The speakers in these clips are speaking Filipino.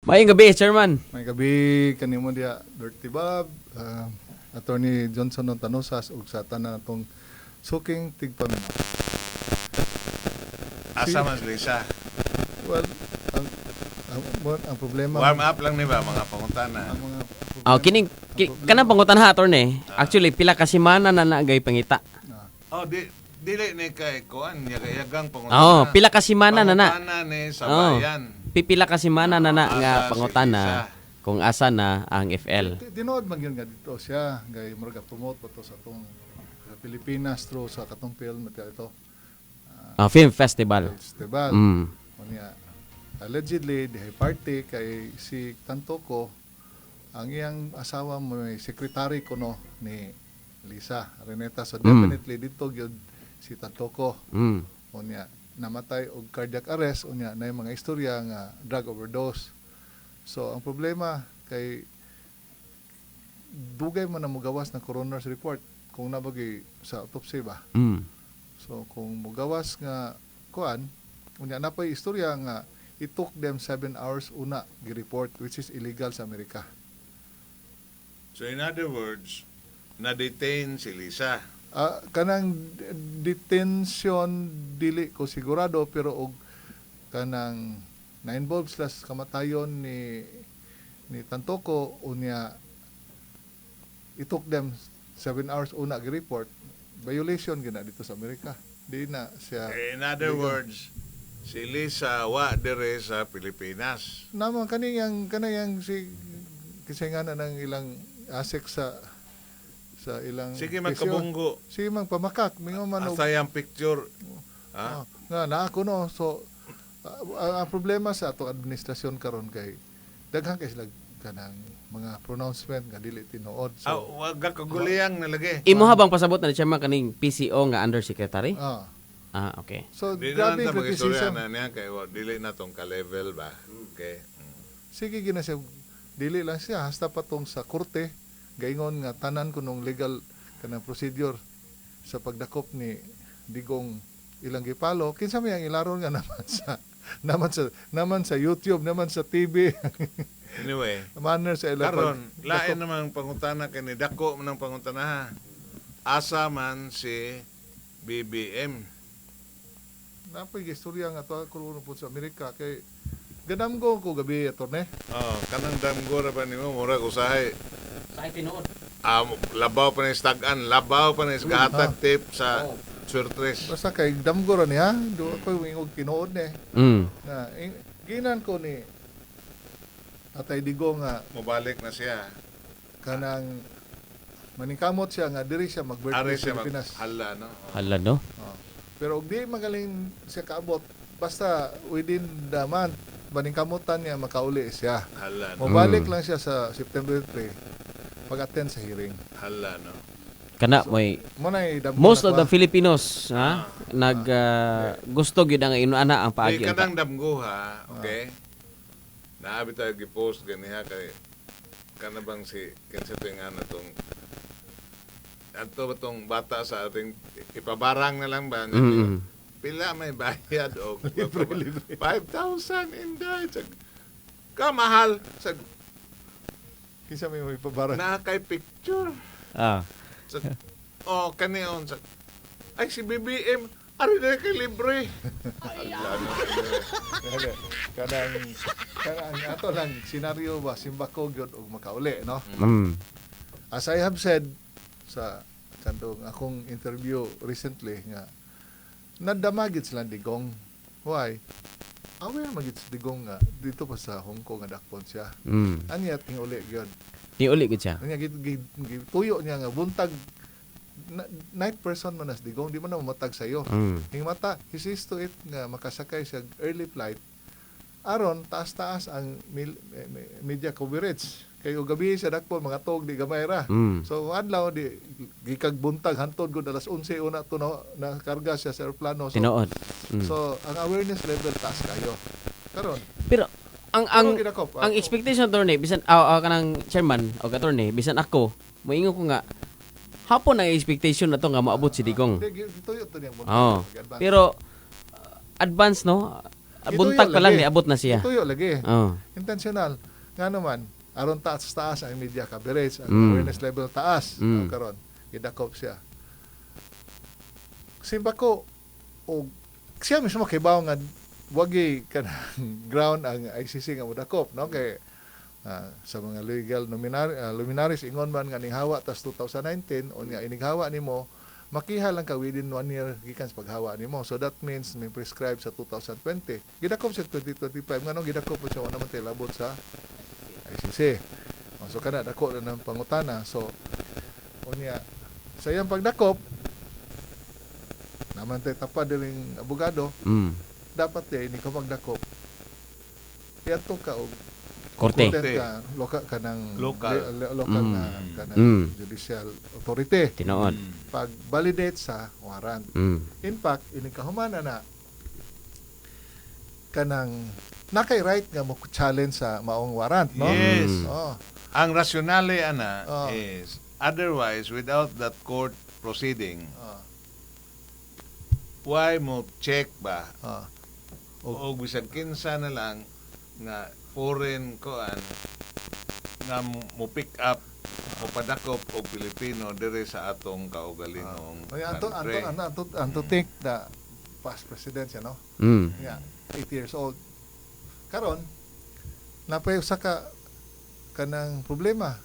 Maayong gabi, Chairman. May gabi kanimo dia Dirty Bob, Attorney Johnson ng Tanosas ug sa tanan natong suking tigpaminaw. Asa man Lisa? Well, ang problema Warm up lang ni ba mga pangutana? ang mga Kanang pangutan ha, Attorney. Actually, pila ka semana na nagay pangita. Oh, dili ni kay kuan yagang pangutana. Oo, pila ka semana na na. Pangutana ni sa Oo. bayan. Pipila ka semana na na nga Asa si pangutana Lisa. kung asa na ang FL. Tinood man gyud nga dito siya gay murag promote pa to sa atong sa Pilipinas through sa katong film ito Film Festival. festival. Mm. Unya allegedly dihay party kay si Tantoko ang iyang asawa mo may secretary kuno ni Lisa Reneta, so definitely dito gyud si Tantoko. Mm. Unya namatay og cardiac arrest, unya na mga istorya nga drug overdose. So ang problema kay dugay man na mugawas ng coroner's report kung nabagi sa autopsy ba. Mm. So kung mugawas nga kuan, unya napay istorya nga it took them 7 hours una gi-report, which is illegal sa Amerika. So in other words, na-detain si Lisa. Kanang detention dili ko sigurado, pero og kanang na-involve sila sa kamatayon ni Tantoko, unya it took them 7 hours una gi-report. Violation gina dito sa Amerika. Di na siya In other legal. words, si Lisa wa dire sa Pilipinas. Naman kaniyang si kasi nga na ng ilang asik sa ilang Sige presyo. magkabunggo. Sige magpamakak mingo man og Asa yung picture. Ha? nga na ako no. So ang problema sa atong administrasyon karon kay daghan kay sila kanang mga pronouncement nga dili tinuod. So Wag ka kaguliyang nalagi. Imo habang pasabot na ni Chairman kaning PCO nga undersecretary? Okay. so Di grabe naman ta mag-istorya criticism. na niya kay dili na tong ka-level ba. Okay. Sige gina siya dili lang siya hasta patong sa korte gaingon nga tanan kunong legal kanang procedure sa pagdakop ni Digong ilang gipalo kinsa may ang ilaron nga naman sa YouTube, naman sa TV. Anyway, manner sa ilang karon lain namang pangutana kay ni dako man ang pangutana ha. Asa man si BBM. napay istorya nga to kuno po sa Amerika kay ganam ko gabi attorney. Kanang damgora pa nimo murag usahay. Sa tinuod. Labaw pa ni stagan, labaw pa ni kahatag tip sa surtres. Basta kay damgo ra niya do ako ingog tinuod ni Mm. na ginan ko ni Atay Digong nga Mobalik na siya. kanang maningkamot siya nga diri siya mag-birthday Ari sa siya Pilipinas. hala no. Hala no. Pero og di magaling siya kaabot basta within the month maningkamutan niya makauli siya. Hala no. Mabalik lang siya sa September 3 pag-attend sa hearing. Hala no. Kana may Munay most of the Filipinos gusto gyud ang inuana ang Di paagi. kanang damgo ha, okay? Naabi tayo gi-post ganiha kay kana bang si kinsa to nga na tong ato ba tong bata sa ating ipabarang na lang ba? Mm. Pila may bayad og 5,000 inday. Kamahal sa Kinsa may pabarang. na kay picture. Sa, kaniyon sa ay si BBM ari na kay libre. kanang ato lang senaryo ba simbako gyud og makauli no. Mm. As I have said sa kandong akong interview recently nga nadamagit sila Digong. Why? Aware magit si Digong nga dito pa sa Hong Kong nga dakpon siya. Mm. Anya ting uli gyud. Ni uli gud siya. Anya tuyo niya nga buntag night person man as Digong, di man na mamatag sayo. Mm. Hing mata, he sees to it nga makasakay sa early flight. Aron taas-taas ang media coverage. Kay og gabi sa dakpon mga tog di gamay ra. Mm. So adlaw di gikag buntag hantod gud alas 11 una to na karga siya sa eroplano. So, Tinuod. Mm. so ang awareness level taas kayo. Karon, Pero ang ang expectation attorney bisan kanang chairman o attorney bisan ako moingon ko nga hapon ang expectation na to nga maabot si Digong. tuyo to niyang Oh. Pero advance no buntag pa lang ni abot na siya. Ituyo lagi. Oh. Intentional. Nga naman, aron taas ang media coverage, ang Mm. awareness level taas. Mm. Karon, gidakop siya. Simba ko, o siya mismo kibaw nga wagi kanang ground ang ICC nga mudakop, no? Kay sa mga legal luminaries ingon man nga ning hawa tas 2019 o nga inig hawa nimo makiha lang ka within 1 year gikan sa paghawa nimo. So that means may prescribe sa 2020. Gidakop sa 2025 nganong gidakop siya wala man tay labot sa ICC. So kana dako na ng pangutana. So unya sa iyang pagdakop naman tay tapad diring abogado Mm. dapat din ni ka magdakop. Piato ka og Korte. content ka lokal kanang Lokal. lokal Mm. na kanang Mm. judicial authority Tinuod. pag validate sa warrant. Mm. In fact, ini kahumana na kanang nakay right nga mo challenge sa maong warrant, no? Yes. Mm. Oh. Ang rationale ana Oh. is otherwise without that court proceeding, Oh. why mo check ba Oh. o bisag kinsa na lang nga foreign koan nga mo pick up o padakop og Pilipino dire sa atong kaugalingong Ay, country. Anto think the past president siya, no? Mm. Nga, 8 years old. Karon, napay usa ka kanang problema.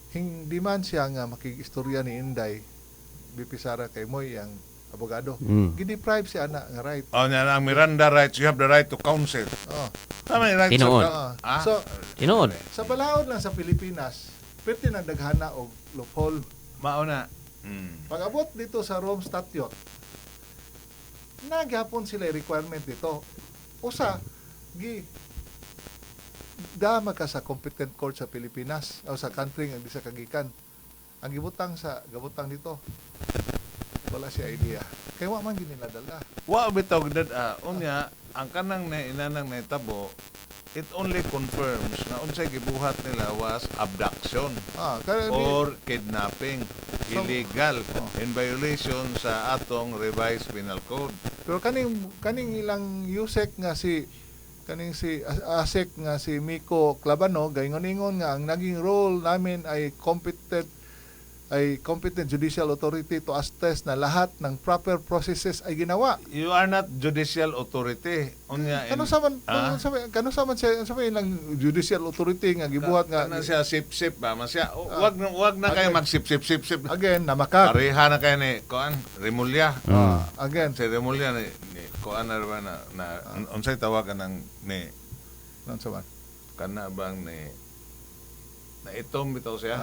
Hindi man siya nga makigistorya ni Inday, Bipisara kay Moy ang abogado. Mm. Gideprive siya ana nga right. Oh, nga ang Miranda rights, you have the right to counsel. Oh. Tama yung rights Tinuod. of- Ah? So, Tinuod. sa balaod lang sa Pilipinas, pwede nang daghana og loophole. Mauna. Pag-abot dito sa Rome Statute, nagyapon sila requirement dito. Usa, dama ka sa competent court sa Pilipinas o sa country nga di sa kagikan. Ang gibutang dito, wala siya idea. Kaya wa man giniladala. Wa bitog dad unya ang kanang na inanang naitabo, it only confirms na unsay gibuhat nila was abduction Kaya or kidnapping, So, illegal in violation sa atong revised penal code. pero kaning ilang USEC nga si ASEC nga si Miko Clabano gaingon-ingon nga ang naging role namin ay competent judicial authority to attest na lahat ng proper processes ay ginawa. You are not judicial authority. Unya Kano sa man siya ilang judicial authority nga gibuhat nga Kana siya sip-sip ba? Masya, wag na kayo Okay. magsip-sip-sip-sip. again namakak. Pareha na kayo ni Koan, Remulya. Again Si Remulya ni Koan na ba na unsay tawagan ng ni non sa man. kana bang ni na itom bitaw siya.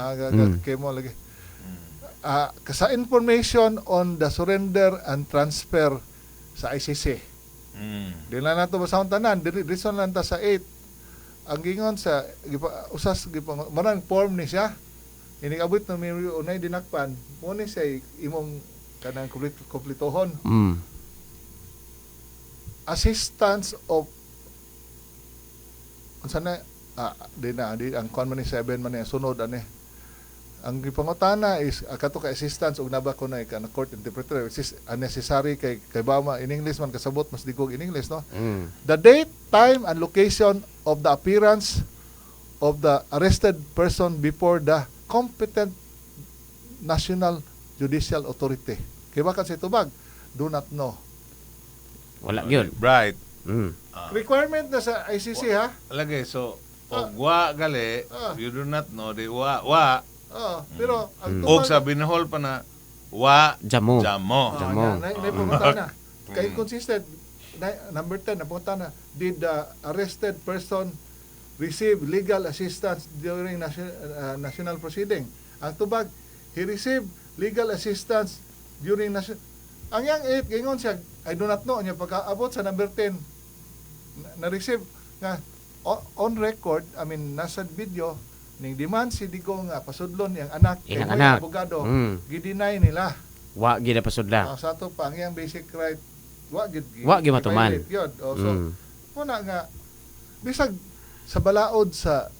Kemo lagi. Sa information on the surrender and transfer sa ICC. Di lang nato basahon tanan, reason lang ta sa 8. Ang gingon sa marang form ni siya. Inigabot na may unay dinakpan, mo ni siya imong kanang kumplitohon. Mm. Assistance of unsa na di ang kwan man ni 7 man ni sunod ani. Ang gipangutana is kato ka assistance og naba ko na kana court interpreter which is unnecessary kay bama in English man kasabot mas digog in English, no? Mm. The date, time and location of the appearance of the arrested person before the competent national judicial authority. Kay baka sa tubag, do not know. Wala gyud. Right. Mm. Requirement na sa ICC, ha? Lagi so og wa gali, you do not know di wa Pero ang og sa binahol pa na wa Jamo. jamo. Jamo. Na kay consistent number 10 na na, did the arrested person receive legal assistance during national proceeding? Ang tubag, he received legal assistance during national. Ang yang 8 gingon siya, I do not know nya pagkaabot sa number 10 na receive nga on record, I mean nasa video ning demand si Digong nga pasudlon yang anak kay Iyang may anak. abogado, Mm. gideny nila. Wa gyud na pasudla. Sa ato pa ang iyang basic right wa gid matuman. So Mm. muna nga bisag sa balaod sa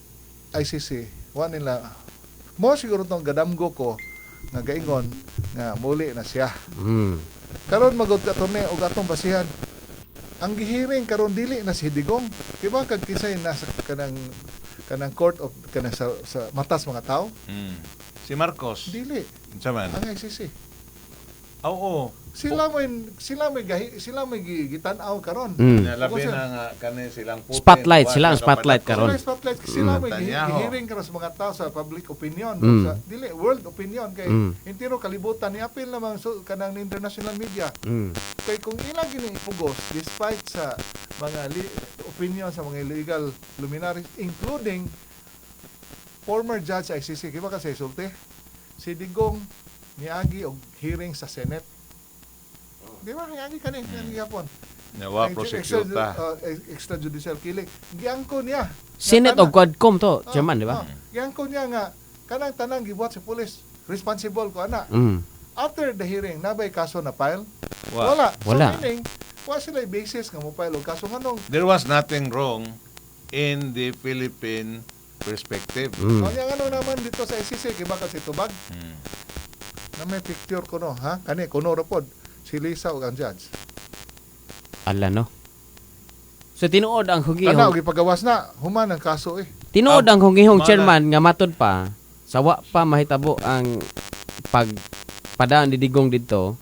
ICC wa nila mo siguro tong gadamgo ko nga gaingon nga muli na siya. Mm. Karon magod ka torne og atong basihan. ang gihiring karon dili na si Digong. Diba kag kisay nasa kanang court of kanang sa matas mga tao? Si Marcos. Dili. Unsa man? Ang ICC. Oo. Sila may gitan-aw karon. Labi na nga kani silang Putin. Spotlight, sila ang spotlight karon. Spotlight sila may Netanyahu. gihiring karon sa mga tao sa public opinion, sa dili world opinion kay intiro kalibutan ni apil lamang kanang international media. Kay kung ilang gini ipugos despite sa mga opinion sa mga illegal luminaries including former judge sa ICC, kiba ka sa isulti? Si Digong niagi og hearing sa Senate. Di ba? Niagi ka ni yapon. Nawa prosecuta. Extrajudicial killing. Giangko niya. Senate of Quadcom to, Chairman, di ba? Giangko niya nga kanang tanang gibuhat sa police responsible ko ana. After the hearing, nabay kaso na file? Wala. Wala. So meaning, wala sila basis nga mo file og kaso nganong There was nothing wrong in the Philippine perspective. Kanya ano naman dito sa ICC kay baka si Tubag na may picture ko no ha kani kuno ra pod si Lisa ug ang judge. Ala no. So tinuod ang Kana hugihong. og ipagawas na human ang kaso eh. Tinuod ang hugihong Mana- chairman nga matud pa sawa pa mahitabo ang pagpadaan ni Digong didto.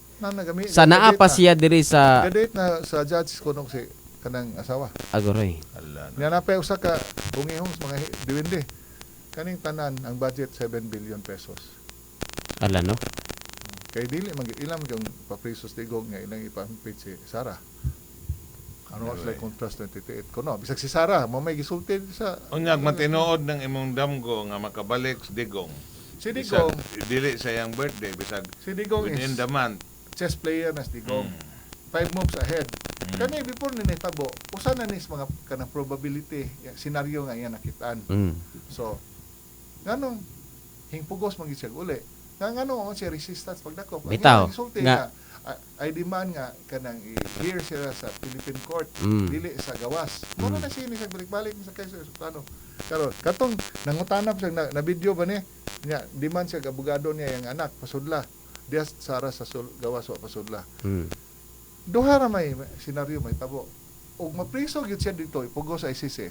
Sa naa pa siya diri sa Gadate na sa judge kuno si kanang asawa. Agoy. Niya napay usa ka bungihong sa mga diwindi. Kaning tanan ang budget 7 billion pesos. Ala no. Kay dili man ilang yung paprisos Digong nga ilang ipampit si Sara. Ano sila contrast 28 ko no. Bisag si Sara mo may gisulti sa Unyag matinuod ng imong damgo nga makabalik sa Digong. si Digong. Bisag dili sa iyang birthday bisag Si Digong within is the month. chess player na si Digong. 5 moves ahead. Kani before ni nitabo, usa na nis mga kanang probability, scenario nga iya nakitaan. So, nganong hingpugos man gid siya uli. Nganong ang siya resistance pagdakop. Ang Bitaw, gisulti nga- nga I demand nga kanang i-hear siya sa Philippine court dili sa gawas. Muna na siya ni sa balik-balik sa kaysa sultano. Karon katong nangutanap siya na video ba ni? Nya demand siya abogado niya yang anak pasudla. Diya Sara sa gawas wa pasudla. Duha ra may senaryo may tabo. Ug mapriso gyud siya dito ipugo sa ICC.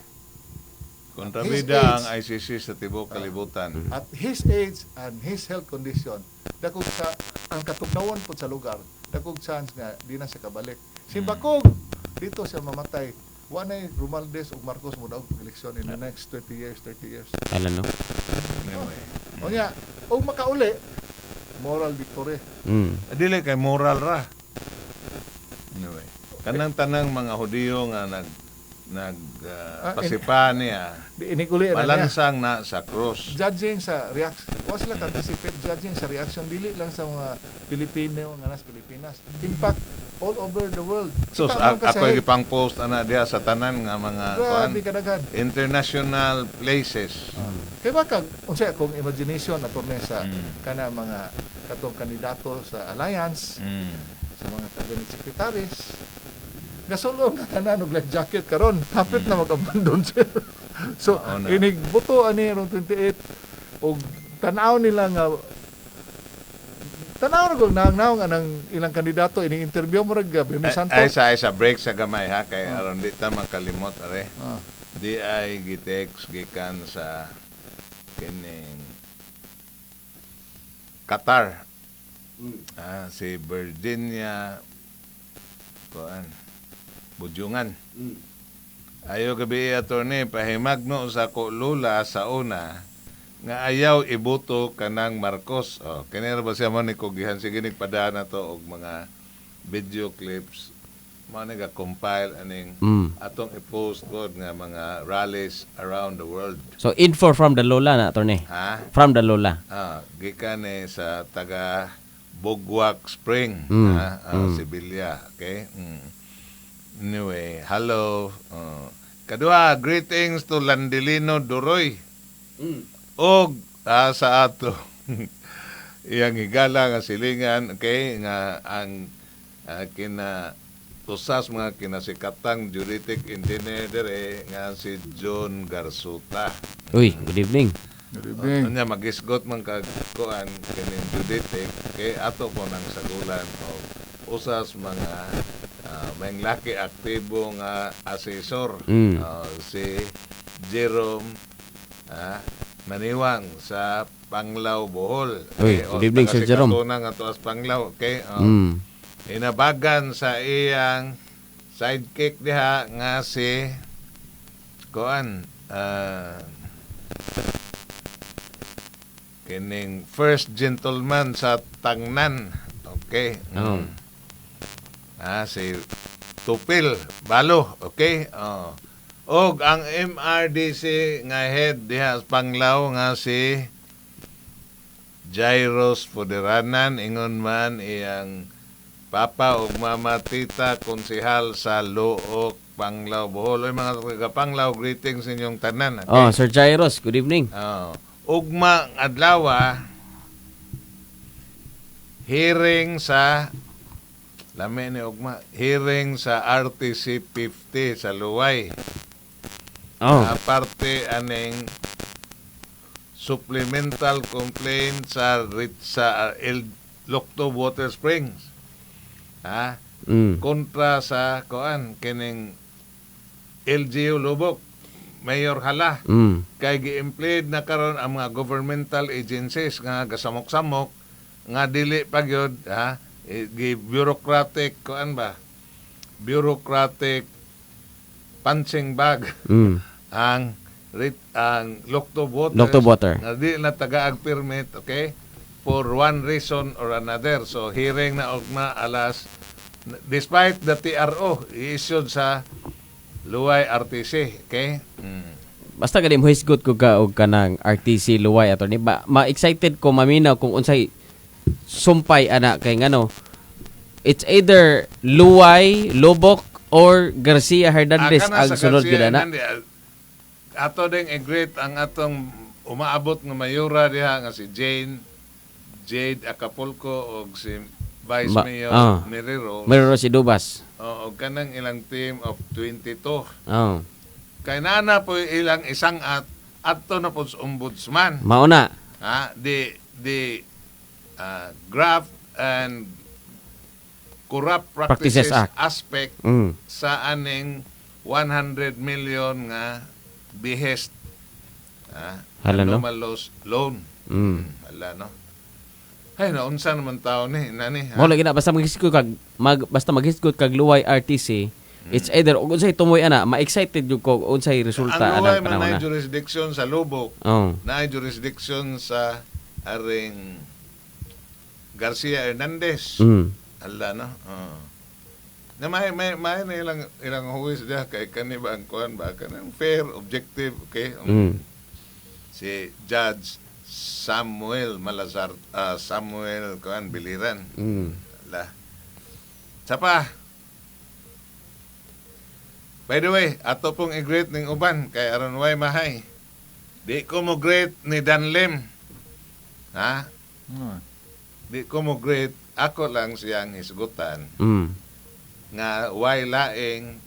Kontrabida ang ICC sa tibok kalibutan. At his age and his health condition, dakog sa ang katugnawon pod sa lugar, dakog chance nga di na siya kabalik. Simbakog dito siya mamatay. Wa nay Romualdez ug Marcos mo daw eleksyon in the next 30 years. Ala no. Anyway. Unya, ug makauli moral victory. Dili kay moral ra. Anyway. Kanang tanang mga Hudiyo nga pasipa niya, Di iniguli na niya. balansang na sa cross. Judging sa reaction, wa sila anticipate judging sa reaction dili lang sa mga Pilipino nga nas Pilipinas. Impact all over the world. So Kita mo ako kasi, gipang post ana diha sa tanan nga mga grabe kadaghan. international places. Kaya ba kag unsa akong imagination ato sa kana mga katong kandidato sa alliance, sa mga cabinet secretaries, gasulong nga tanan og life jacket karon hapit na mag-abandon sila. So Oo na. inig buto ani rong 28 og tan-aw nila nga tanaw kung naang nga ng ilang kandidato ini interview mo rag Bimi Santos. Ay sa break sa gamay ha kay aron di ta makalimot are. Di ay gitext gikan sa kining Qatar. Si Virginia kuan Bujungan. Ayo gabi attorney pahimagno sa ko lula sa una nga ayaw iboto kanang Marcos. Oh, kanira ba siya man ni kugihan sige nigpadaan na to og mga video clips mo nga compile aning atong i-post god nga mga rallies around the world. So info from the Lola na attorney. Ha? From the Lola. Gikan sa taga Bugwak Spring, Sibilya, okay? Anyway, hello. Kadua, greetings to Landilino Duroy. Og sa ato iyang higala nga silingan, okay, nga ang kina tusas mga kinasikatang juridic engineer dire nga si John Garsuta. Uy, good evening. Good evening. Nya magisgot man kag kuan kining juridic kay ato po nang sagulan o usas mga may laki aktibo nga asesor Mm. si Jerome Maniwang sa Panglao, Bohol. Uy, good evening, Sir Jerome. Katunan nga to as Panglao, okay? Mm. Inabagan sa iyang sidekick diha nga si Koan kining first gentleman sa Tangnan. Okay. Oh. Si Tupil Balo, okay? Og ang MRDC nga head diha sa Panglao nga si Jairos Puderanan, ingon man iyang papa ug mama tita konsehal sa Luok, Panglao, Bohol. Oy, mga taga-Panglao, greetings inyong tanan. Okay? Oh, Sir Jairos, good evening. Ugma adlaw hearing sa lami ni ugma hearing sa RTC 50 sa Luway. Oh. Parte aning supplemental complaint sa El Locto Water Springs. Mm. Kontra sa kining LGU Lubok, Mayor Hala. Mm. Kay gi-employed na karon ang mga governmental agencies nga gasamok-samok nga dili pa gyud bureaucratic bureaucratic punching bag ang Locto Water nga di na tagaag permit, okay, for one reason or another. So hearing na ugma alas, despite the TRO issued sa Luway RTC, okay? Basta gani mo hisgot ko ka og kanang RTC Luway attorney ba ma-excited ko maminaw kung unsay sumpay ana kay ngano, it's either Luway, Lubok or Garcia Hernandez ang sunod gyud ana. Ato ding i-greet ang atong umaabot nga mayura diha nga si Jade Acapulco og si Vice Mayor Merero si Dubas. Og kanang ilang team of 22. Oh. Kay nana po ilang isang adto na po sa ombudsman. Mauna. The graft and corrupt practices aspect sa aning 100 million nga behest anomalous loan. Hala, no? Ay, naunsa naman tao ni nani. Mo lagi na basta maghisgot kag Luway RTC. It's either og unsay tumoy ana, ma-excited jud ko unsay resulta ana. Ang Luway man na jurisdiction sa Lubok. Na jurisdiction sa aring Garcia Hernandez. Hala, no? Na may ilang huwis diha kay kani ba ang kuan ba kanang fair, objective, okay? Si Judge Samuel Malazar, Samuel kuan Biliran. Hala. Sapa. By the way, ato pong i-greet ning uban kay aron way mahay. Di ko mo greet ni Dan Lim. Di ko mo greet, ako lang siyang hisgutan. Nga way laing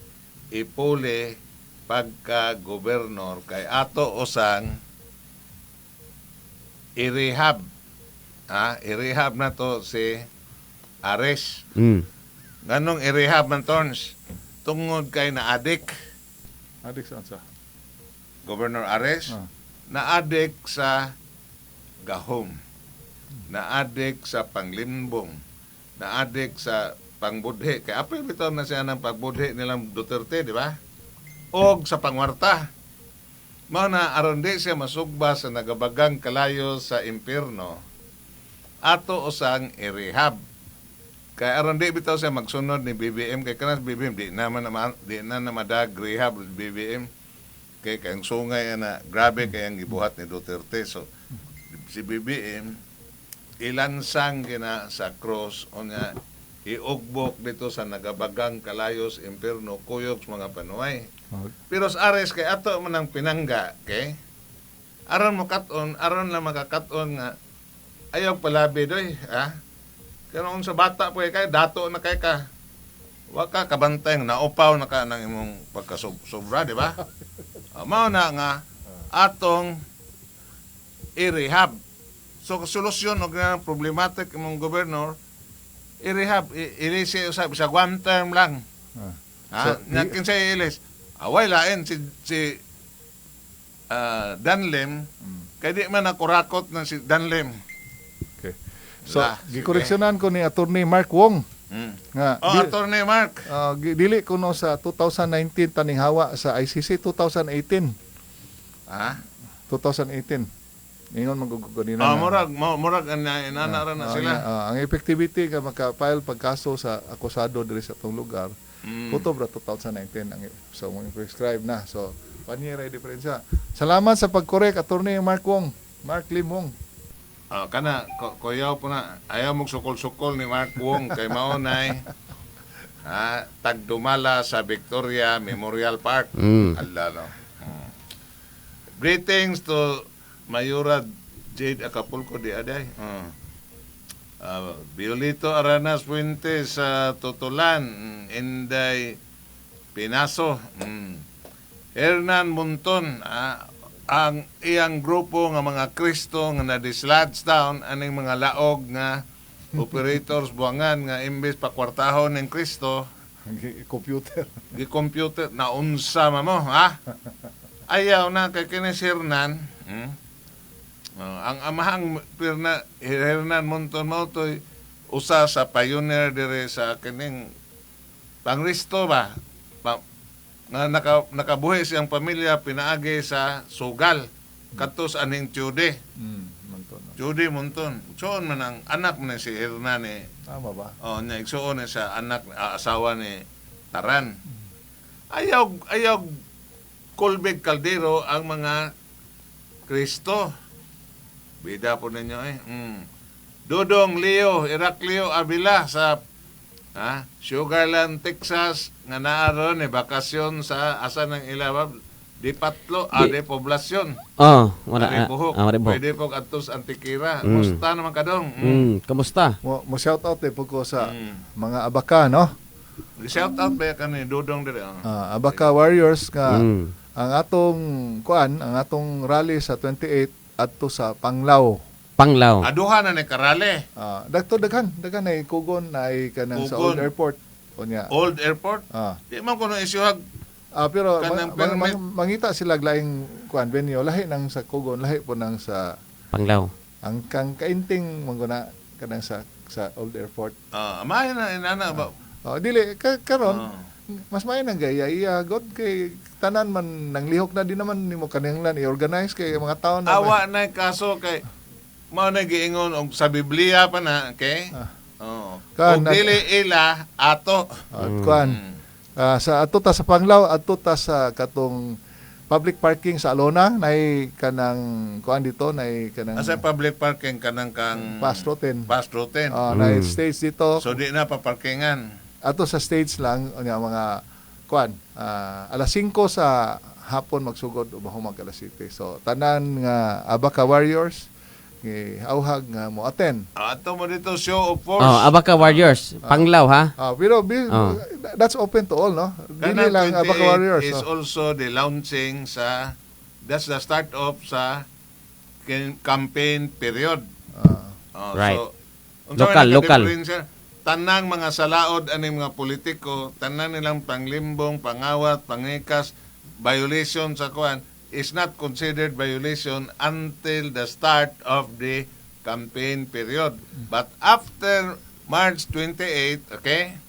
ipuli pagka-gobernur kay ato usang i-rehab. I-rehab na to si Ares. Nganong i-rehab man tons? Tungod kay na-addict. Addict saan sa? Governor Ares? Na-addict sa gahom. Na-addict sa panglimbong. Na-addict sa pangbudhi. Kaya apil bitaw na siya ng pagbudhi nilang Duterte, di ba? O sa pangwarta. Mao na aron di siya masugba sa nagabagang kalayo sa impyerno. Ato usang i-rehab. Kaya aron di bitaw siya magsunod ni BBM. Kaya kanas BBM, di na madag rehab BBM. Kaya kayang sungay na grabe kayang gibuhat ni Duterte. So, si BBM, ilansang gina sa cross o nga iugbok dito sa nagabagang kalayos impyerno kuyog sa mga panuay. Pero sa Ares kay ato man ang pinangga, okay? Aron mo katon, aron lang makakaton nga ayaw palabi doy, Kaya sa bata po kay dato na kay ka. Wa ka kabantay naupaw na ka ng imong pagkasobra, di ba? Mao na nga atong i-rehab. So solusyon og problematic imong gobernador i-rehab, ilisi usab sa one term lang. Ha? So, Nya kinsay ilis. Away lain si Danlim kay di man nakurakot na si Danlim. Okay. So, Lah, sige. gikoreksyonan ko ni Attorney Mark Wong nga Attorney Mark. dili ko no sa 2019 taning hawa sa ICC 2018. Ha? 2018. Ingon magugugod Murag inana na sila. Ang effectivity ka maka-file pagkaso sa akusado diri sa tong lugar. Kutob ra 2019 ang so mo prescribe na. So 1 year ay diferensya. Salamat sa pag-correct Attorney Mark Wong. Mark Lim Wong. Kana kuyaw po na ayaw mong sukol-sukol ni Mark Wong kay maunay tagdumala sa Victoria Memorial Park. Allah no. Greetings to Mayura Jade Acapulco di aday. Violito Aranas Fuentes sa Totolan, Inday Pinaso. Hernan Monton, ang iyang grupo nga mga Kristo nga na-dislodge down aning mga laog nga operators buangan nga imbes pa kwartahon ng Kristo Computer. gi-computer na unsa mo ha ayaw na kay kini si Hernan ang amahang Hernan Monton mo to'y usa sa pioneer dire sa kining pangristo ba nga nakabuhi siyang pamilya pinaagi sa sugal katos aning Judy Judy Monton soon man ang anak man si Hernan Tama ba? nya igsuon sa anak asawa ni Taran ayaw Colbig Caldero ang mga Kristo bida po ninyo Dodong Leo Heraclio Avila sa Sugarland, Texas nga naaron bakasyon sa asa ng ilawab di patlo de poblasyon. Wala. Pwede po atos Antikira. Musta naman kadong? Kamusta? Mo shout out po ko sa mga Abaka no. Shout out ba kani Dodong dire? Abaka Warriors nga ang atong rally sa 28 adto sa Panglao. Panglaw. Na ni Karale. Daghan ay kugon na ay kanang sa Old Airport. Unya. Old Airport? Di man kuno isyuhag. Pero kanang permit. mangita sila laing venue lahi nang sa kugon, lahi po nang sa Panglaw. ang kang kainting mangguna kanang sa Old Airport. Amay na inana ba? Dili karon mas may nang gaya iya god kay tanan man nang lihok na din naman nimo kaninglan i-organize kay mga tao na Awa na kaso kay mao na giingon og sa Biblia pa na okay? Kan dili ila ato. Sa ato ta sa Panglao adto ta sa katong public parking sa Alona nay kanang kuan dito nay kanang Asa public parking kanang kang Pass Roten. Nay stage dito. So di na paparkingan. Ato sa stage lang unya mga kuan alas 5 sa hapon magsugod o mahumag alas 7. So tanan nga Abaka Warriors auhag nga mo attend. Ato mo dito show of force. Abaka Warriors, Panglaw ha. Pero that's open to all no. Dili lang Abaka Warriors. Is also the launching that's the start of sa campaign period. Right. So, Local. Tanang mga salaod aning mga politiko, tanan nilang panglimbong, pangawat, pangikas, violation sa kuan is not considered violation until the start of the campaign period. But after March 28, okay,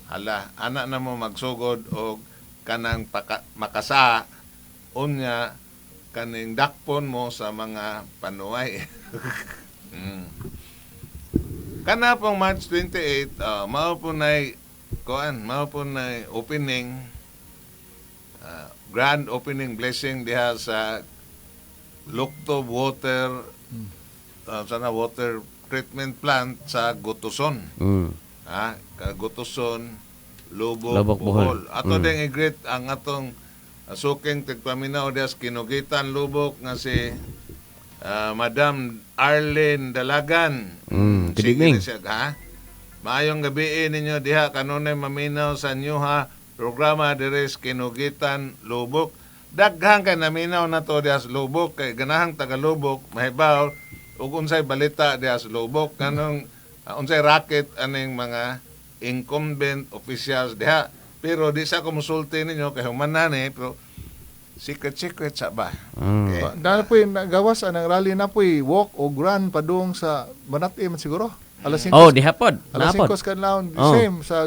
ana na mo magsugod o kanang makasa unya kaning dakpon mo sa mga panuway. Kana pong March 28, mao po na opening grand opening blessing diha sa Luktob water treatment plant sa Gotuson. Gotuson, Lubok, Bohol. Ato ding i-greet ang atong suking tigpaminaw diha sa Kinugitan, Lubok nga si Madam Arlene Dalagan. Good evening. Maayong gabi ninyo diha kanunay maminaw sa Nyuha programa dire sa Kinugitan, Lubok. Daghang kay naminaw na to diha sa Lubok kay ganahang taga Lubok mahibaw ug unsay balita diha sa Lubok kanang unsay racket aning mga incumbent officials diha Pero di sa kumusulti ninyo kay humanan pero secret sa ba. Mm. Okay. Na po nagawas ang rally na po walk o run padung sa Banat man siguro. Alas 5. Oh, dihapon. Alas Napon. 5 kadlawon Oh. same sa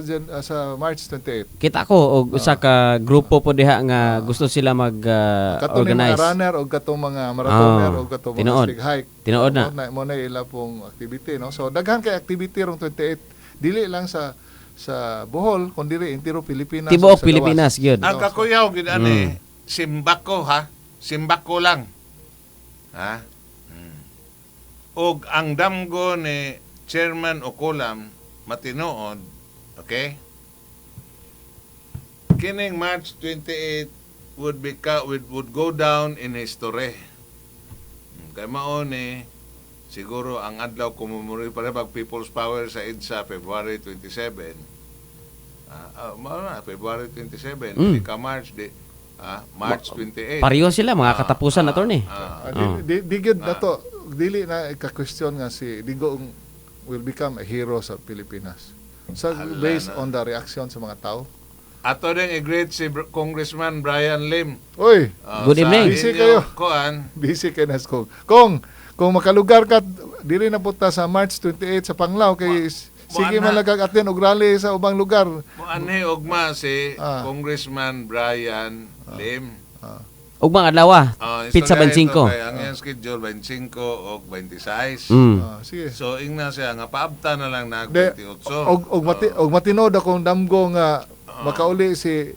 March 28. Kita ko og usa ka grupo po diha nga gusto sila mag Katong ni mga organize. runner o katong mga marathoner o katong mga Tinuod. stick hike. Tinuod na. Mo na ila pong activity no. So daghan kay activity rong 28 dili lang sa Bohol kundi intiro Pilipinas. Tibuok sa gawas. Pilipinas gyud. Ang kakuyaw gid ani simbako ha. Simbako lang. Ha? Og ang damgo ni Chairman Ocolam matinuod, okay? Kining March 28 would go down in history. Kay mao ni siguro ang adlaw kumumuri para pag People's Power sa EDSA February 27. Mao na February 27, di ka March March 28. Pareho sila mga katapusan na attorney. Di gyud nato dili na ka-question nga si Digong will become a hero sa Pilipinas. So Hala based na. on the reaction sa mga tao. Ato din i-greet si Congressman Brian Lim. Oy, Good evening. Busy kayo. Kuan, busy kay nas kung makalugar ka diri na punta sa March 28 sa Panglao kay sige Mo- man lagag atin og rally sa ubang lugar. muanhi ugma si Ah. Congressman Brian Lim. Ug mga adlaw pizza istorya 25. ito kay ang iyang schedule 25 o 26. Sige. So ingna siya nga paabta na lang na De, 28. og matinod akong damgo nga makauli si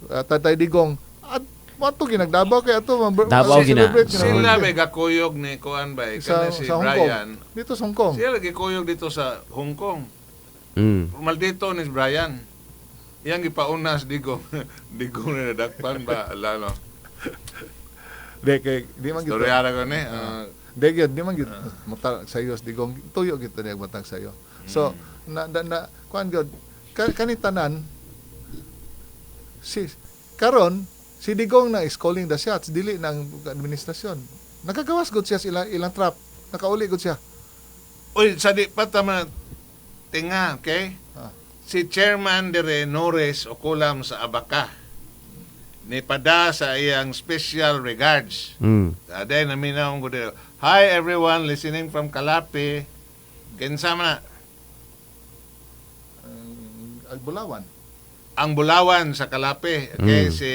Tatay Digong at mato ginagdabaw kay ato Davao gina. Sila may gakuyog ni kuan ba sa, kana si sa Hong Kong. Brian. Dito sa Hong Kong. Sila lagi kuyog dito sa Hong Kong. Mm. Maldito ni Brian. Yang gipaunas digong digong na nadakpan ba lalo. Di man gito. Storyara ko ni. Di man gito. Mutar sayo Digong tuyo gito niya matang sayo. So na kuan gyud kanitanan karon si Digong na is calling the shots dili ng administrasyon. Nakagawas gud siya sa ilang trap. Nakauli gud siya. Uy, sa di pa tama tinga, okay? Si Chairman dire Norris Ocolam sa Abaca ni pada sa iyang special regards. Mm. Aday na minaw ko dito. Hi everyone listening from Calape. Kinsa man na? Bulawan. Ang Bulawan sa Calape. Okay, si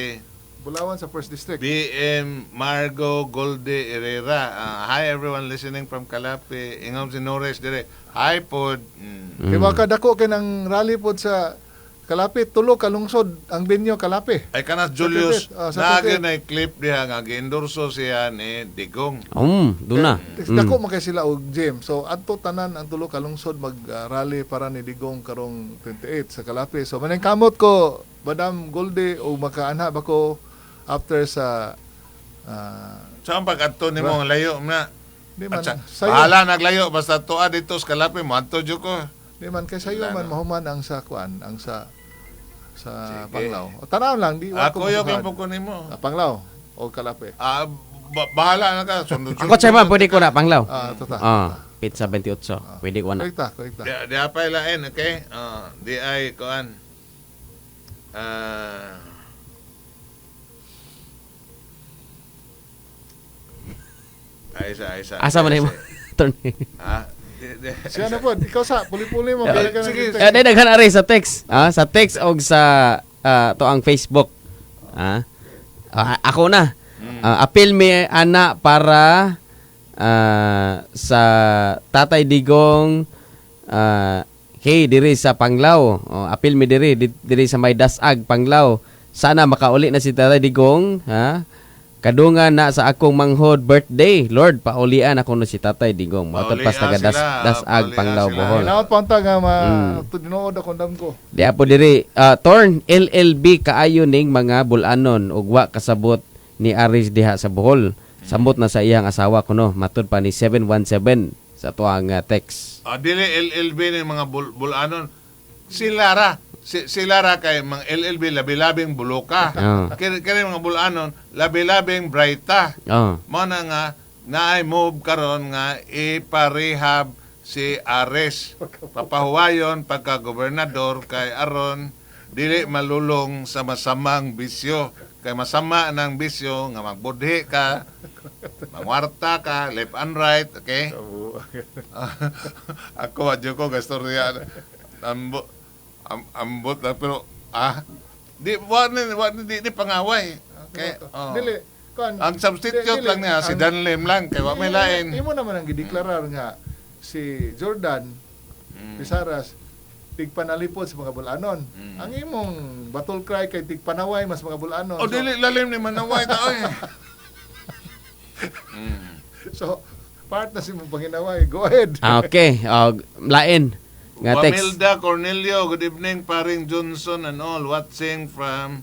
Bulawan sa First District. BM Margo Golde Herrera. Hi everyone listening from Calape. Ingam si Norris dire. Hi pod. Kay baka dako kay nang rally pod sa Kalape, tulo kalungsod ang benyo Kalape. Ay kanas Julius, sa nagin na clip diha nga gi-endorso siya ni Digong. Duna. Dako man kay sila og gym. So adto tanan ang tulo kalungsod mag-rally para ni Digong karong 28 sa Kalape. So maning kamot ko Madam Golde o makaanha ba ko after sa Saan pag-adto nimo ang layo na? di man At sayo. bahala naglayo basta tuwa dito sa Kalape mo adto jud ko. Di man kay sayo man Wala, no? mahuman ang sa kuan, ang sa Sige. Panglao. O tanaw lang di Ako yung makuhad. lang po nimo. Panglao o Kalape. Bahala na ka sundod. Ako chairman pwede ko na panglaw. Tota. Pizza 28. Pwede ko na. Korrekta. Di apay lain, okay? Di ay kuan. Aysa. Asa man mo? Attorney. Siya na po, ikaw sa puli-puli mo. Yeah, pwede ka na sige. dito. Daghan ari sa text. Sa text og sa to ang Facebook. Ako na. Appeal me ana para sa Tatay Digong hey diri sa Panglao. Appeal me diri sa may Dasag Panglao. Sana makauli na si Tatay Digong, kadungan na sa akong manghod birthday. Lord, paulian ako no si Tatay Digong. Mautod pas taga Dasag Panglao Bohol. Kailangan pa unta nga tinuod akong dam ko. Di apo diri Torn LLB kaayo ning mga bulanon ug wa kasabot ni Aris diha sa Bohol. Samot na sa iyang asawa kuno. Matud pa ni 717 sa tuang text. Dili LLB ni mga bulanon. Sila ra kay mga LLB labi-labing buloka. Kaya mga bulanon labi-labing brighta. Mo na nga naay move karon nga iparehab si Ares. Papahuwayon pagka gobernador kay aron dili malulong sa masamang bisyo. Kay masama ng bisyo nga magbudhi ka, mangwarta ka, left and right, okay? Ako, adyo ko, gastorya, ambot na, pero, di pangaway. Okay? Oh. Dili, Ang substitute lang niya, si Danlim lang, kay may lain. Imo naman ang gideklarar nga si Jordan Pisaras tigpanalipod sa mga bulanon. Ang imong battle cry kay tigpanaway mas mga bulanon. O dili lalim ni manaway tao eh. So part na si mong panginaway. Go ahead. Okay, lain. Nga text. Wamilda Cornelio, good evening, paring Johnson and all, watching from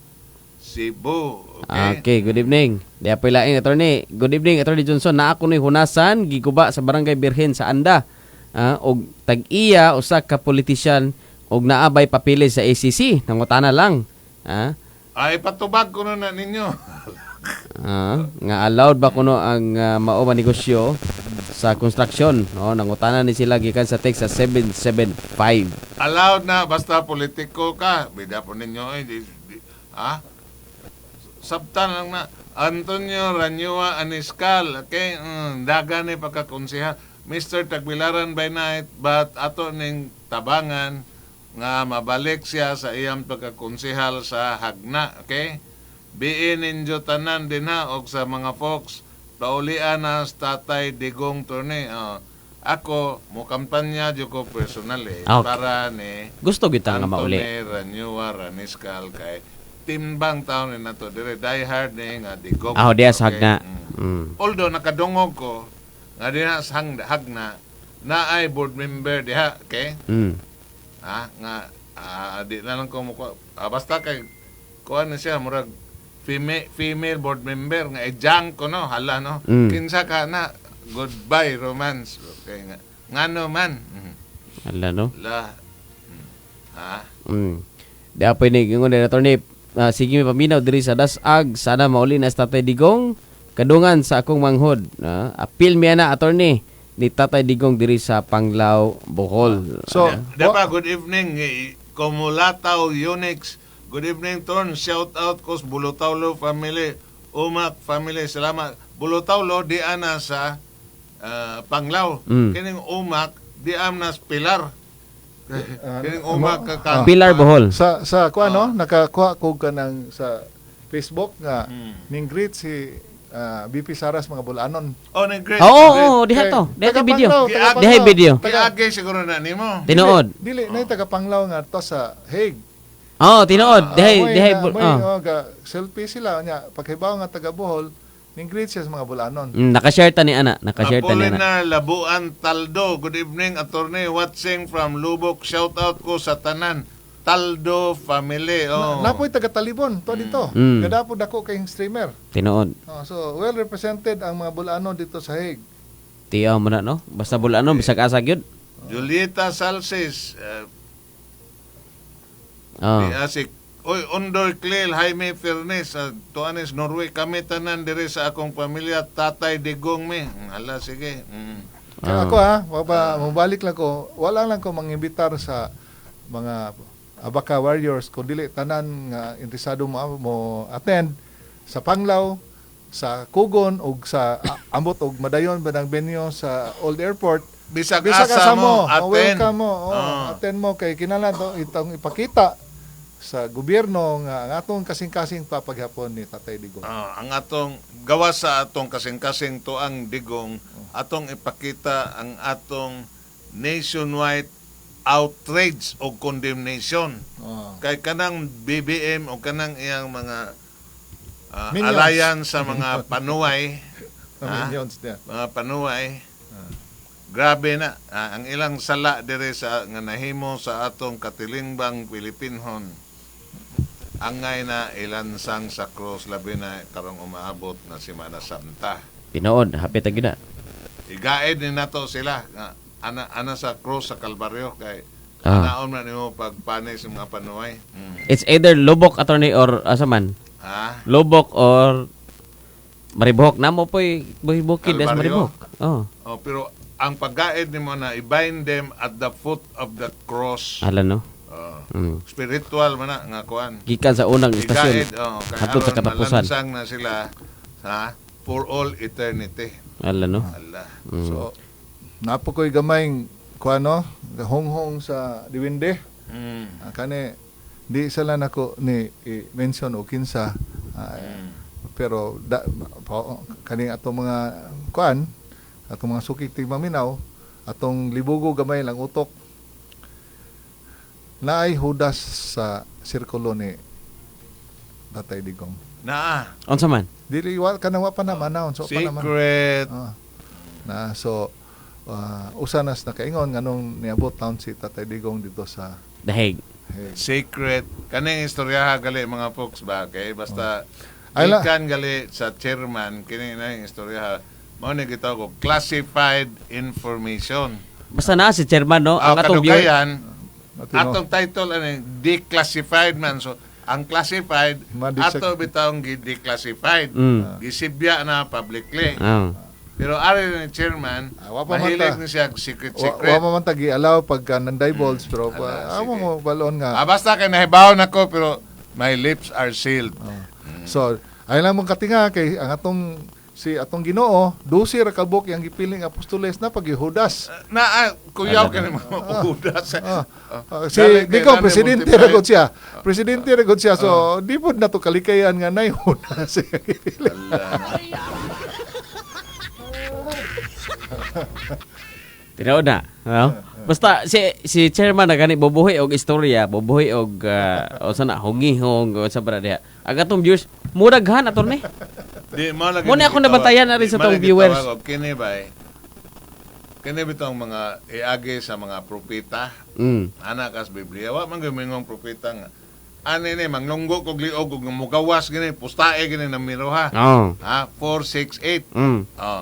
Cebu. Okay? Okay, good evening. Di apoy lain, attorney. Good evening, attorney Johnson. Na ako ni hunasan, giguba sa Barangay Birhen sa Anda. Og tag-iya, usa ka politician, og naabay papili sa ACC. Nangutana lang. Ay, patubag ko na ninyo. Nga allowed ba kuno ang mao ba negosyo sa construction? Nangutana ni sila gikan sa text sa 775. Allowed na, basta politiko ka. Bida po ninyo eh. Sabtan lang na. Antonio Ranyua Aniscal, okay? Daga ni pagkakonsiha. Mr. Tagbilaran by night, but ato ning tabangan nga mabalik siya sa iyang pagkakonsihal sa Hagna, okay? Biin ninyo tanan din ha, og sa mga folks, paulian na sa Tatay Digong Torne. Ako, mo kampanya dyo ko personally, para ni gusto kita nga mauli. Antonio Ranyua Aniscal kay timbang taon na to dire die hard ni nga Digong. Diya sa Hagna. Although nakadungog ko nga diha sa Hagna na ay board member diha, okay? Nga di na lang ko basta kay kuan na siya murag female board member nga ejang ko no hala no. Kinsa ka na goodbye romance, okay nga ngano man. Hala no. La Di apoy ni gingon ni attorney. Sige may paminaw diri sa Dasag, sana mauli na sa Tatay Digong kadungan sa akong manghod. Appeal mi na attorney ni Tatay Digong diri sa Panglao, Bohol. So, Dapa, good evening. Komulataw Unix. Good evening, Ton. Shout out ko sa Bulutaulo family. Umak family. Salamat. Bulutaulo, di ana sa Panglao. Kining Umak, di ana sa Pilar. Kining Umak Pilar, Bohol. sa kuan no, nakakuha ko kanang sa Facebook nga ning greet si BP Saras mga bulanon. Oh, great. Diha to. Diha to video. Taga-Panglao. Diha video. Kaya siguro na nimo. Tinuod. Dili na taga-Panglao nga to sa Hague. Tinuod. Diha. Selfie sila nya paghibaw nga taga Bohol ning greet siya sa mga bulanon. Nakashare ta ni ana. Nakashare ta ni ana. Apolinar Labuan Taldo. Good evening, attorney. Watching from Lubok. Shout out ko sa tanan. Taldo family. Napoy taga Talibon to dito. Kadapod ako kay streamer. Tinuod. So well represented ang mga bulanon dito sa Hague. Tiyaw mo na no. Basta bulano bisag asa gyud. Julieta Salsis. Si Ondor Clel, Jaime Fernes, Tuanes, Norway. Kami tanan diri sa akong pamilya. Tatay Digong me. Hala, sige. Kaya ako mabalik lang ko. Wala lang ko mangimbitar sa mga Abaka Warriors kung dili tanan nga interesado mo attend sa Panglao, sa Kugon ug sa ambot og madayon ba ng venue sa Old Airport. Bisag asa mo, attend. Welcome mo. Attend mo kay kinahanglan to itong ipakita sa gobyerno nga ang atong kasing-kasing papaghapon ni Tatay Digong. Ang atong gawa sa atong kasing-kasing to ang Digong, atong ipakita ang atong nationwide outrage o condemnation. Kay kanang BBM o kanang iyang mga alliance sa mga panuway, mga panuway, grabe na. Ang ilang sala dire sa nga nahimo sa atong katilingbang Pilipinhon, angay na ilansang sa cross, labi na karong umaabot na Semana Santa. Tinuod, hapit gyud na. Igaid ni nato sila ana sa cross sa Kalbaryo kay anaon man nimo pagpanay sa mga panuway. It's either Lubok attorney or asa man. Lubok or Maribok. Namo po'y bukid as Maribok. Pero ang paggaid nimo na i-bind them at the foot of the cross. Hala no. Spiritual man na nga kuan. Gikan sa unang istasyon. Igaid, kay Hangtod sa aron katapusan. malansang na sila sa for all eternity. Ala no. Allah. So napo ko'y gamayng kuano honghong sa diwinde. Kani di sala nako ni mention o kinsa pero kani atong mga kuan atong mga sukik tigmaminaw atong libugo gamay lang utok naay hudas sa sirkulo ni Tatay Digong. Naa. Unsa man? Dili wa kanang wa pa naman naon so pa naman. Secret. Na so usanas na kaingon nganong niabot taon si Tatay Digong dito sa Dahig. Secret. Kaning istoryaha gali mga folks ba kay basta Ayla. ikan gali sa chairman kini na yung istoryaha mao ni gitawag ko classified information. Basta na si chairman no, ang atong viewer. kadukayan Matino. atong title ano declassified man so ang classified Ma-declassified. ato bitawng declassified gisibya na publicly pero ari ni chairman wa pa man mahilig ta. ni siya secret Wa man man tagi allow pagka non-divulge pero Ala, amo sige. mo balon nga. basta kay nahibaw nako pero my lips are sealed. So, ay lang mong katinga kay ang atong atong Ginoo, 12 ra ka book yang gipiling apostoles na pagihudas. Kuyaw Ala, ka naman mapudas. Si Digong presidente ra gud siya. Presidente ra gud siya. So, di pod nato kalikayan nga nay hudas. Tinaw na. No? Basta si chairman na gani bobuhi og istorya, bobuhi og o sana hungihong o sa bara diha. Ang atong viewers muraghan aton ni. Di mo lagi. Muna ako nabantayan na rin sa tong viewers. Kini ba? Kini bitong mga iagi sa mga propeta. Anak as Biblia. Wa man gumingong propeta nga. Ani ni manglunggo kog liog kog mugawas gini pustae gini na miroha. Oh. Ha 468. Oh.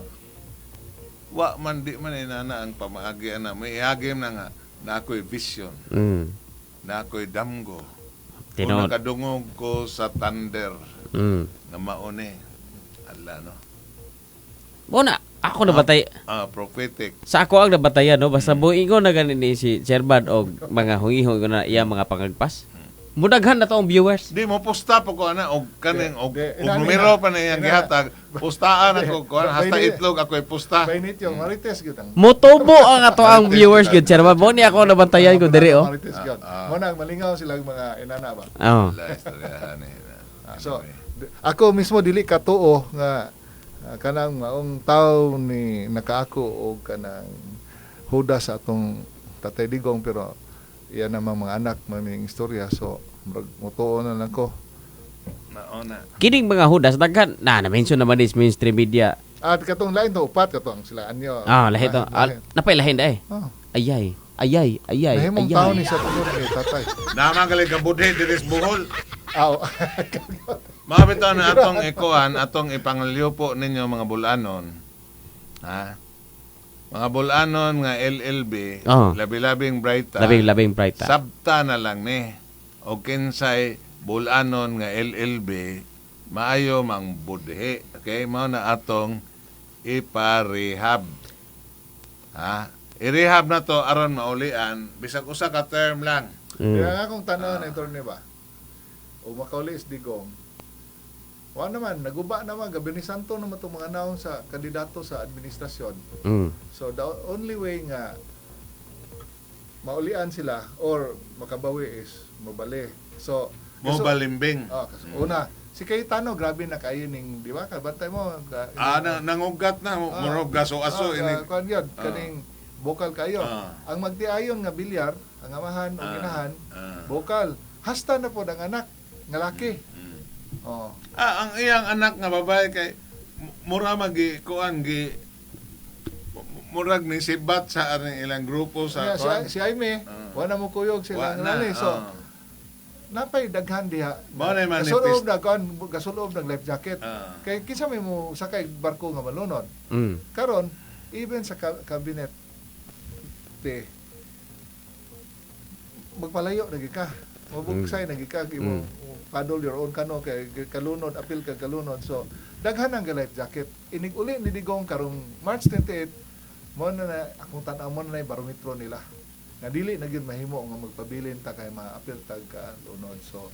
Wa man di man inana ang pamaagi ana may iagim na nga na ako'y vision. Na ako'y damgo. Kung Tinod. nakadungog ko sa thunder na mauni. Allah, no? Muna, ako nabatay. Prophetic. Sa ako ang nabatayan, no? Basta buingon na ganin ni si chairman o mga hungihong na iya mga pangagpas. Mudaghan na to ang viewers. Di mo pusta po ko ana og kaning og Inani numero na. pa na iyang gihatag. Pustaan ako ko hasta Pwede. itlog ako pusta. Painit yung Marites gyud ang. Mutubo ang ato ang viewers good chairman. Mo ni ako nabantayan ko diri oh. Marites gyud. Mo nang malingaw sila mga inana ba. Oh. La istoryahan ni. So, ako mismo dili ka tuo nga kanang maong tawo ni nakaako og kanang hudas sa atong Tatay Digong pero iyan namang mga anak maming istorya so mutuo na lang ko. Naona. Kining mga hudas daghan na mention naman is mainstream media. At katong lain to upat katong sila anyo. Lahi to. Napay lahin dai. Oh. Ayay. Nahimong tawo ni sa tugon ni tatay. Naman gali ka budhe diri sa Bohol. Aw. Mabitaw na atong ikuan, atong ipangalyupo ninyo mga bulanon. Ha? Mga bulanon nga LLB, labi-labing brighta. Labing bright. Sabta na lang ni. O kinsay bulanon nga LLB, maayo mang budhe. Okay, mao na atong iparehab. Ha? I-rehab na to aron maulian bisag usa ka term lang. Kaya nga akong tanong ito ni ba? O makauli is Digong. Wa naman, naguba naman, gabi ni Santo naman itong mga naong sa kandidato sa administrasyon. So the only way nga maulian sila or makabawi is mabali. So, Mobalimbing. una, si Cayetano, grabe na kayo ning, di ba? Kabantay mo. Nangugat na, murag gaso-aso. Kuan yun, kaning bokal kayo. Ang magtiayon nga bilyar, ang amahan o ginahan, bokal. Hasta na po ang anak, nga laki. Oh. Ang iyang anak nga babae kay mura magi kuan gi murag ni sibat sa aring ilang grupo sa kuan. Si Jaime, wala mo kuyog sila ng lali. So, napay daghan diha. Mao na manifest. Gasulob na kuan, gasulob ng life jacket. Kay kinsa may mo sakay barko nga malunod. Karon, even sa cabinet magpalayo lagi ka. Mabugsay lagi ka imo paddle your own canoe kay kalunod apil ka kalunod. So daghan ang life jacket. Inig uli ni Digong karong March 28 mo na akong tan-aw mo na yung barometro nila. nga dili na gyud mahimo nga magpabilin ta kay maapil tag ka unod. So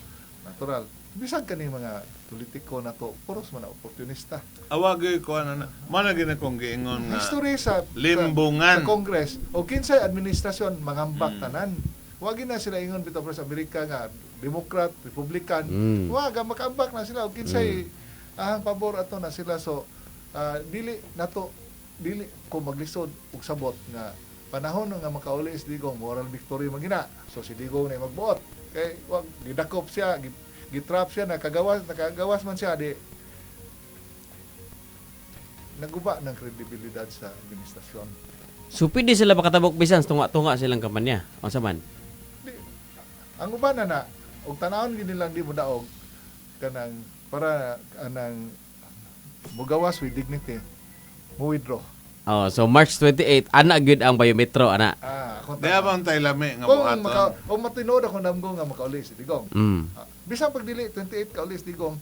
natural bisag kani mga politiko nato puros man na oportunista. Awagay ko na mana gina kong giingon nga History sa limbungan. sa Congress o kinsay administrasyon mangambak tanan. Wagi na sila ingon bitaw sa Amerika nga Democrat, Republican. Waga makaambak na sila o kinsay pabor ato na sila. So dili ko maglisod og sabot nga panahon nga makauli si Digong moral victory magina. So si Digong na magbuot kay wag gidakop siya, gitrap siya, nakagawas man siya di naguba ng kredibilidad sa administrasyon. So pwede sila makatabok bisan tunga-tunga silang kampanya. Unsa man? Ang uban na og tanawon gid nilang di mo daog kanang para anang mugawas with dignity mo withdraw. Oh, so March 28 ana gyud ang biometro ana. Ako Di abang tayo lami nga kung buhaton. kung matinood ako namgo nga makauli si Digong. Bisan pagdili 28 ka uli si Digong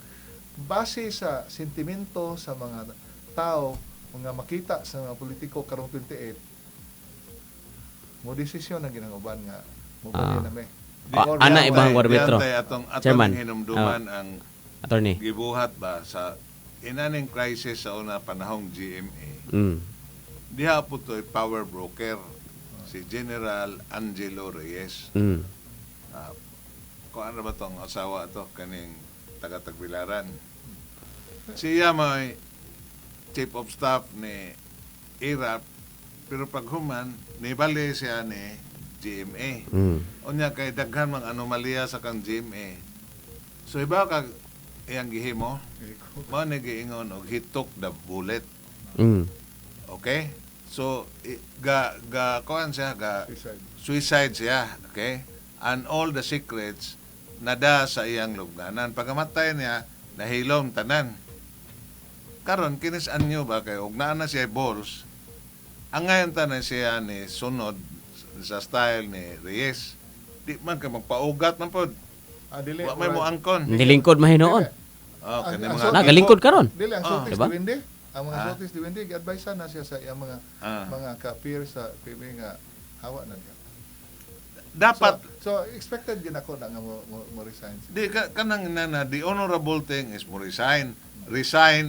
base sa sentimento sa mga tao nga makita sa mga politiko karong 28 mo desisyon na ginanguban nga mo pwede na may. Ana ibang biometro. Atong Chairman. hinumduman ang Attorney. gibuhat ba sa inaning crisis sa una panahong GMA. Diha po to power broker si General Angelo Reyes. Kung ano ba tong asawa to kaning taga-Tagbilaran. Siya may chief of staff ni IRAP pero paghuman nibali siya ni GMA. Unya kay daghan mang anomalya sa kang GMA. So iba kag iyang gihimo mo nagiingon og he took the bullet. Okay? So kuan siya suicide siya, okay? And all the secrets nada sa iyang lubnganan. Pagamatay niya nahilom tanan. Karon kinis anyo ba kay og naa na siya balls. Ang ngayon tanan siya ni sunod sa style ni Reyes. Di man ka magpaugat man pod. Dili Wa may mo angkon. Nilingkod mahinoon. Oh, kani ang mga Nagalingkod karon. Dili ang sultis diba? diwindi. Ang mga sultis diwindi gi-advise na siya sa iyang mga ka-peer sa PB nga hawa na niya. dapat So expected gid ako na nga mo resign. di kanang nana the honorable thing is mo resign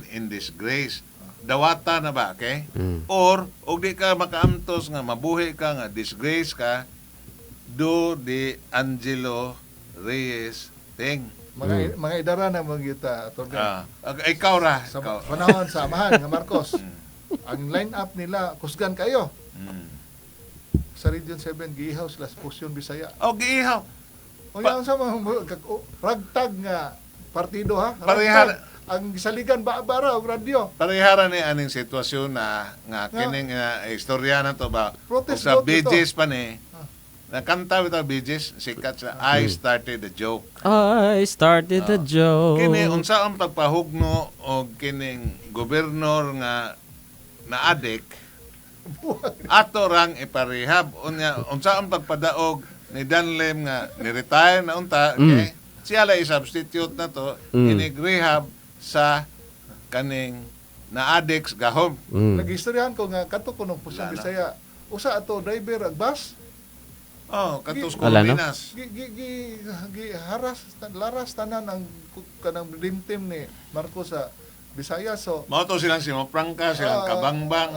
in disgrace. Dawata na ba, okay? Or og di ka makaamtos nga mabuhi ka nga disgrace ka, do the Angelo Reyes thing. Mga idara na mga attorney. Ikaw ra. Sa panahon sa amahan nga Marcos. Ang line-up nila kusgan kayo. Sa Region 7 giihaw sila sa Pusyon Bisaya. Giihaw. O yan sa mga ragtag nga partido ha. Parehara. Ang saligan bara og radyo. Parehara ni aning sitwasyon na nga kining istorya na to ba Protest sa vote ito. BGs pa ni nakanta bitaw BGs sikat sa I started the joke. I started the joke. Kini unsa ang pagpahugno og kining gobernador nga na-addict ato rang iparehab unya unsa ang pagpadaog ni Danlem nga ni-retire na unta okay? Siya lay substitute na to inig-rehab sa kaning na-addicts gahom. Nagistoryahan ko nga kadto ko nung Pusyon Bisaya. Usa ato driver ag bus. Katos Wala, no? Corominas. Laras tanan ang kanang dream team ni Marcos sa Bisaya. So Mao to silang si Prangka, silang Kabangbang.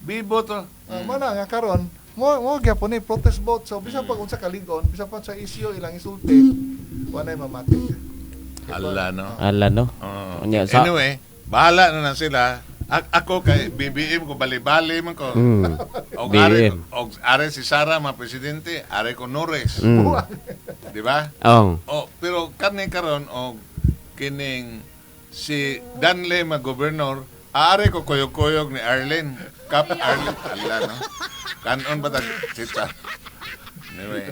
Bibo to. Mana nga karon mo gyapon ni protest vote. So bisan pag unsa kaligon, bisan pa sa isyu ilang isulti, wanay mamati. Ala no. Ala no. Unya, sa- Anyway, bahala na sila. Ako kay BBM ko bali-bali man ko. Og are si Sara ma presidente, are ko Nores. Di ba? Pero kani karon og kining si Danle ma gobernador, are ko koyog-koyog ni Arlen. Arlen. Ala no. Kanon ba ta sita? Anyway.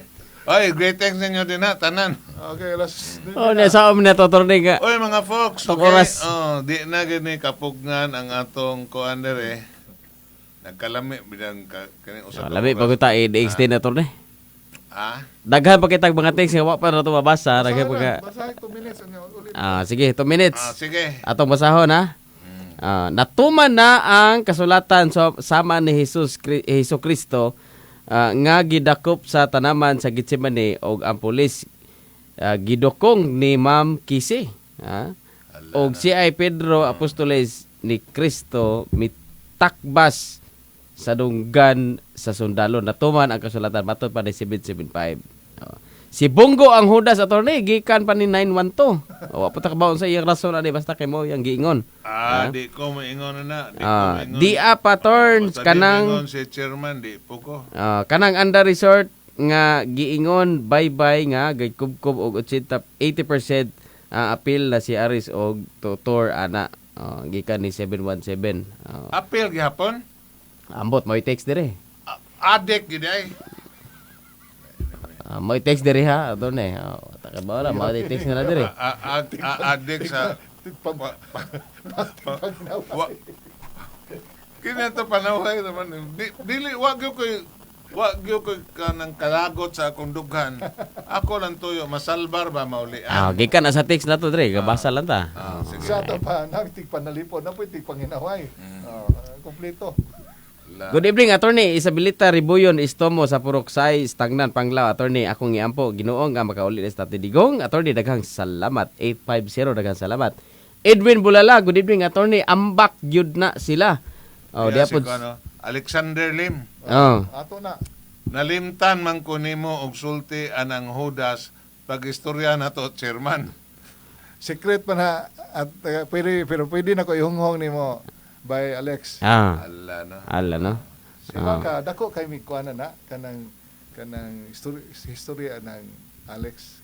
Oy, greetings ninyo din ha, tanan. Okay, last. sa na totorning ka. Oy mga folks, Tok okay? oras. Di na gani kapugnan ang atong kuan dere. Nagkalami bilang kani usa. Labi pag ta i-extend na torne. Daghan pa kitag mga text nga wa pa na to mabasa, daghan pa ka. Basahin 2 minutes ulit. Sige, 2 minutes. Sige. Atong basahon ha. Natuman na ang kasulatan sa sama ni Hesus Kristo nga gidakop sa tanaman sa Gitsemane og ang pulis gidokong ni Ma'am Kisi. Og si ay Pedro Apostoles ni Kristo mitakbas sa dunggan sa sundalo. Natuman ang kasulatan matod pa ni 775. Si Bongo ang Judas attorney gikan pa ni 912. Wa pa ta kabaon sa iyang rason ani basta kay mo yang giingon. Di ko maingon na. Di ko maingon. Di pattern Basta kanang di maingon si chairman, di po ko. kanang under resort nga giingon bye-bye nga gaykubkob og 80% appeal na si Aris og tutor ana gikan ni 717. Appeal gihapon? Ambot mo i-text dire. Adek gid ay. Mo i-text dire ha adto ne. Taka ba wala mo i-text na dire. Adek sa Kini to panaway naman. Dili wag yo ko kanang kalagot sa akong dughan. Ako lang tuyo masalbar ba mauli. Gikan na sa text na to dire, gabasa lang ta. Sige. Sa ata pa, nagtig panalipod, na pwede panginaway. Kompleto. Good evening, Attorney Isabelita Ribuyon Istomo sa Puruksay, Stagnan, Panglao. Attorney, akong iampo, Ginoong nga makauli sa Tati Digong. Attorney, daghang salamat. 850, daghang salamat. Edwin Bulala, good evening, Attorney. Ambak gyud na sila. Diapod Alexander Lim. Ato na. Nalimtan man ko nimo og sulti anang Judas pagistorya nato chairman. Secret pa na, at pero pwede na ko ihunghong ni mo by Alex. Ala no. Si Baka, dako kay mi kuana na, kanang historya ng Alex.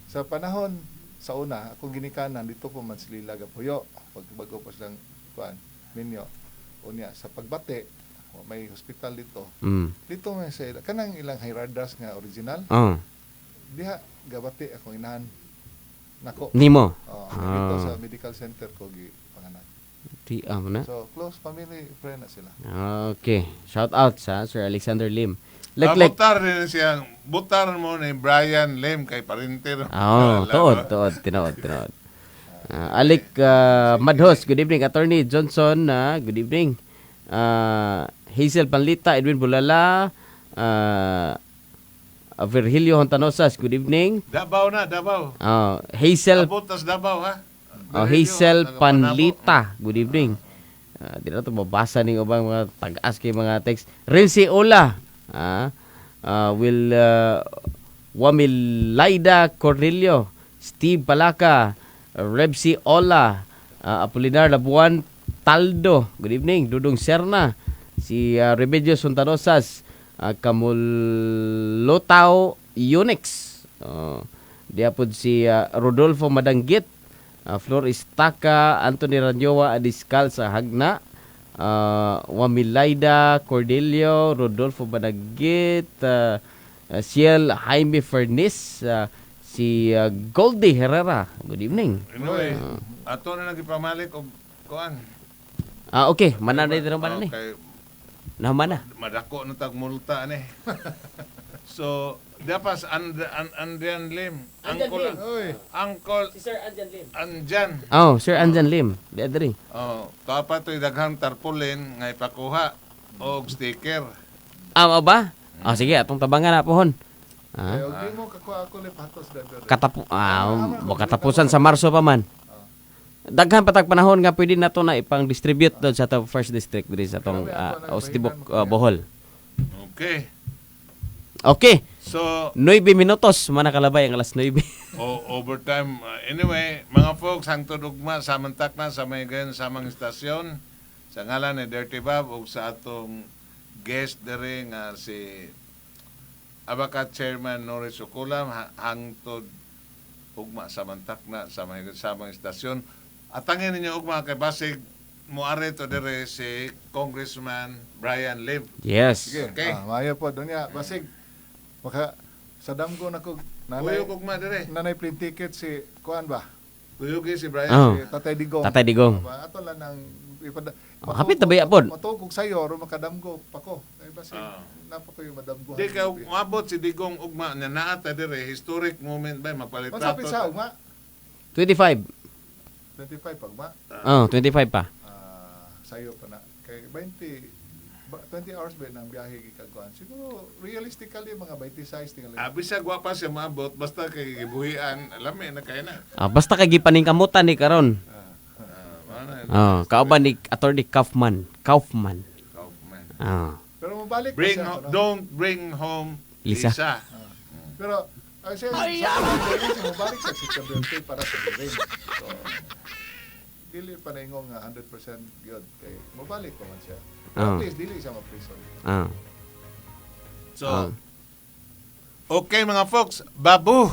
Sa panahon, sa una, akong ginikanan, dito po man sila Gapuyo, pagbago pa silang kuan, ninyo. Unya, sa pagbate, may hospital dito. Dito may sa kanang ilang Hirardas nga original. Diha, gabati akong inahan. Nako. Nimo? Dito sa medical center ko panganak. Na? So, close family friend na sila. Okay. Shout out sa Sir Alexander Lim. Butar din siya. Butar mo ni Brian Lim kay parinter. Tuod. Tinood. Alik Madhos, good evening. Attorney Johnson, good evening. Hazel Panlita, Edwin Bulala, Virgilio Hontanosas, good evening. Davao. Hazel Abutas Davao ha. Hazel Panlita, good evening. Di na ito mabasa ni ubang mga tag-as kay mga text. Renzi Ola, Wamilaida Cornelio, Steve Palaka, Rebsi Ola, Apolinar Labuan Taldo, good evening. Dudong Serna, si Remedios Sontanosas, Kamulotao Unix, diapod si Rodolfo Madanggit, Flor Estaca, Anthony Ranyowa Adiskal sa Hagna, Wamilaida Cordelio, Rodolfo Madanggit, Ciel Jaime Fernis, si Goldie Herrera, good evening. Anyway, ato na nagipamalik og kuan. Okay, mananay din ba ni? Okay. Namana. Madako na tag multa ni. So, dapas Andrian Lim. Uncle. Si Sir Anjan Lim. Anjan. Sir Anjan Lim. Diadri. Kapa to'y daghang tarpaulin nga ipakuha og sticker. Ba? Sige, atong tabangan na pohon. Di mo kakuha ako lepatos driver. Katapusan sa Marso pa man. Daghan patag panahon nga pwede na to na ipang-distribute doon sa first district diri sa tong Ostibok, Bohol. Okay. So, 9 minutos manakalabay ang alas 9. Overtime. Anyway, mga folks, hangtod ugma samantak na sa may gayon samang istasyon sa ngalan ni Dirty Bob ug sa atong guest dere nga si Abacat Chairman Norris Oculam hangtod ugma samantak na sa may samang istasyon. Atangin ninyo ugma kay basig moare to dere si Congressman Brian Lim. Yes. Sige. Okay. Maayo po dunya basig maka sa damgo na ko Kuyog ugma dere. nanay print ticket si kuan ba? Kuyog si Brian. Si Tatay Digong. Tatay Digong. Ato lang nang Hapit na ba yapon? Matugog sayo ro makadamgo pa ko. Ay basig napa ko yung madamgo. Di ka umabot si Digong ugma na naata dere historic moment ba magpalitrato. Masapit sa ugma 25. 25 pagma. 25 pa. Sayo pa na kay 20 20 hours ba nang biyahe gikagkuan? Siguro realistically mga 26 tingala. Abi siya gwapa siya maabot basta kay gibuhian, lami na kay na. Basta kay gipaningkamutan ni karon. Kauban ni Attorney Kaufman. Kaufman. Pero mabalik Bring siya, no? don't bring home Lisa. Lisa. Pero siya mabalik sa September 3 para sa hearing. So dili pa na ingong nga 100% gyud kay mabalik pa man siya. At least dili siya ma-prison. So okay mga folks, babu.